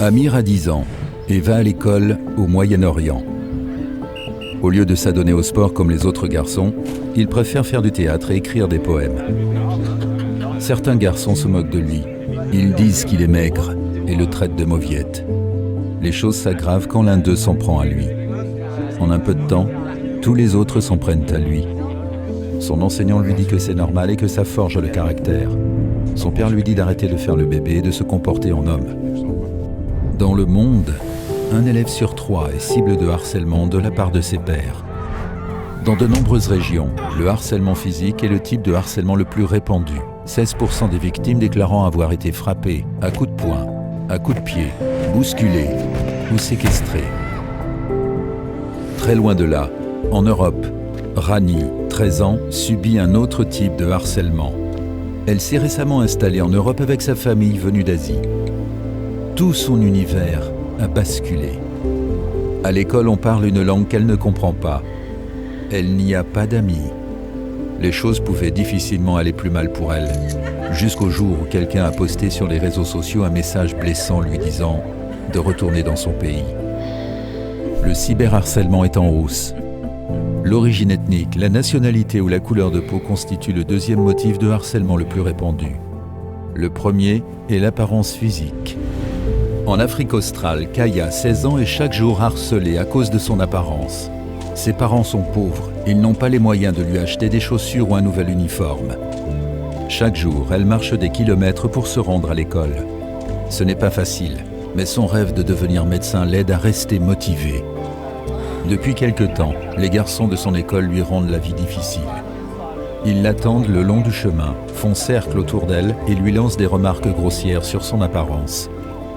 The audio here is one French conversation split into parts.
Amir a 10 ans et va à l'école au Moyen-Orient. Au lieu de s'adonner au sport comme les autres garçons, il préfère faire du théâtre et écrire des poèmes. Certains garçons se moquent de lui. Ils disent qu'il est maigre et le traitent de mauviette. Les choses s'aggravent quand l'un d'eux s'en prend à lui. En un peu de temps, tous les autres s'en prennent à lui. Son enseignant lui dit que c'est normal et que ça forge le caractère. Son père lui dit d'arrêter de faire le bébé et de se comporter en homme. Dans le monde, un élève sur 3 est cible de harcèlement de la part de ses pairs. Dans de nombreuses régions, le harcèlement physique est le type de harcèlement le plus répandu. 16% des victimes déclarant avoir été frappées à coups de poing, à coups de pied, bousculées ou séquestrées. Très loin de là, en Europe, Rani, 13 ans, subit un autre type de harcèlement. Elle s'est récemment installée en Europe avec sa famille venue d'Asie. Tout son univers a basculé. À l'école, on parle une langue qu'elle ne comprend pas. Elle n'y a pas d'amis. Les choses pouvaient difficilement aller plus mal pour elle, jusqu'au jour où quelqu'un a posté sur les réseaux sociaux un message blessant lui disant de retourner dans son pays. Le cyberharcèlement est en hausse. L'origine ethnique, la nationalité ou la couleur de peau constituent le deuxième motif de harcèlement le plus répandu. Le premier est l'apparence physique. En Afrique australe, Kaya, 16 ans, est chaque jour harcelée à cause de son apparence. Ses parents sont pauvres, ils n'ont pas les moyens de lui acheter des chaussures ou un nouvel uniforme. Chaque jour, elle marche des kilomètres pour se rendre à l'école. Ce n'est pas facile, mais son rêve de devenir médecin l'aide à rester motivée. Depuis quelque temps, les garçons de son école lui rendent la vie difficile. Ils l'attendent le long du chemin, font cercle autour d'elle et lui lancent des remarques grossières sur son apparence.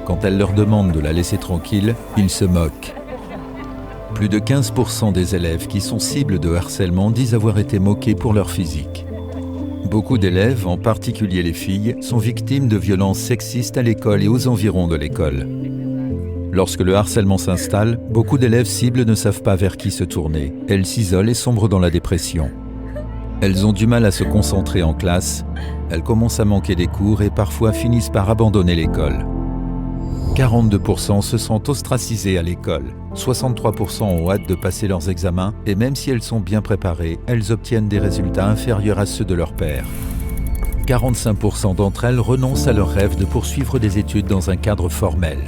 Quand elle leur demande de la laisser tranquille, ils se moquent. Plus de 15% des élèves qui sont cibles de harcèlement disent avoir été moqués pour leur physique. Beaucoup d'élèves, en particulier les filles, sont victimes de violences sexistes à l'école et aux environs de l'école. Lorsque le harcèlement s'installe, beaucoup d'élèves cibles ne savent pas vers qui se tourner. Elles s'isolent et sombrent dans la dépression. Elles ont du mal à se concentrer en classe, elles commencent à manquer des cours et parfois finissent par abandonner l'école. 42% se sentent ostracisés à l'école, 63% ont hâte de passer leurs examens et même si elles sont bien préparées, elles obtiennent des résultats inférieurs à ceux de leurs pairs. 45% d'entre elles renoncent à leur rêve de poursuivre des études dans un cadre formel.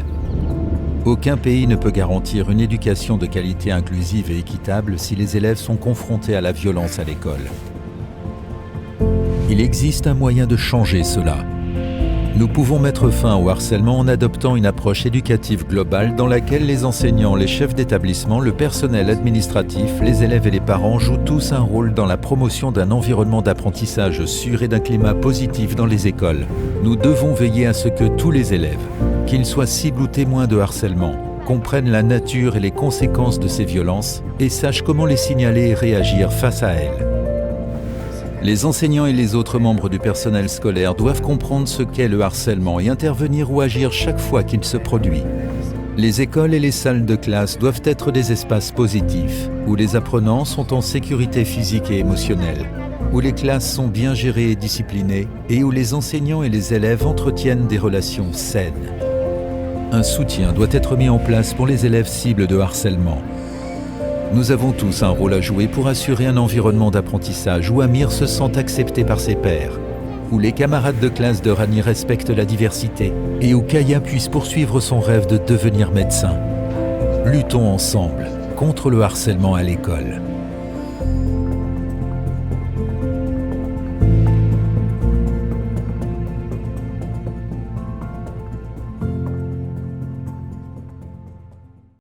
Aucun pays ne peut garantir une éducation de qualité inclusive et équitable si les élèves sont confrontés à la violence à l'école. Il existe un moyen de changer cela. Nous pouvons mettre fin au harcèlement en adoptant une approche éducative globale dans laquelle les enseignants, les chefs d'établissement, le personnel administratif, les élèves et les parents jouent tous un rôle dans la promotion d'un environnement d'apprentissage sûr et d'un climat positif dans les écoles. Nous devons veiller à ce que tous les élèves, qu'ils soient cibles ou témoins de harcèlement, comprennent la nature et les conséquences de ces violences et sachent comment les signaler et réagir face à elles. Les enseignants et les autres membres du personnel scolaire doivent comprendre ce qu'est le harcèlement et intervenir ou agir chaque fois qu'il se produit. Les écoles et les salles de classe doivent être des espaces positifs, où les apprenants sont en sécurité physique et émotionnelle, où les classes sont bien gérées et disciplinées, et où les enseignants et les élèves entretiennent des relations saines. Un soutien doit être mis en place pour les élèves cibles de harcèlement. Nous avons tous un rôle à jouer pour assurer un environnement d'apprentissage où Amir se sent accepté par ses pairs, où les camarades de classe de Rani respectent la diversité et où Kaya puisse poursuivre son rêve de devenir médecin. Luttons ensemble contre le harcèlement à l'école.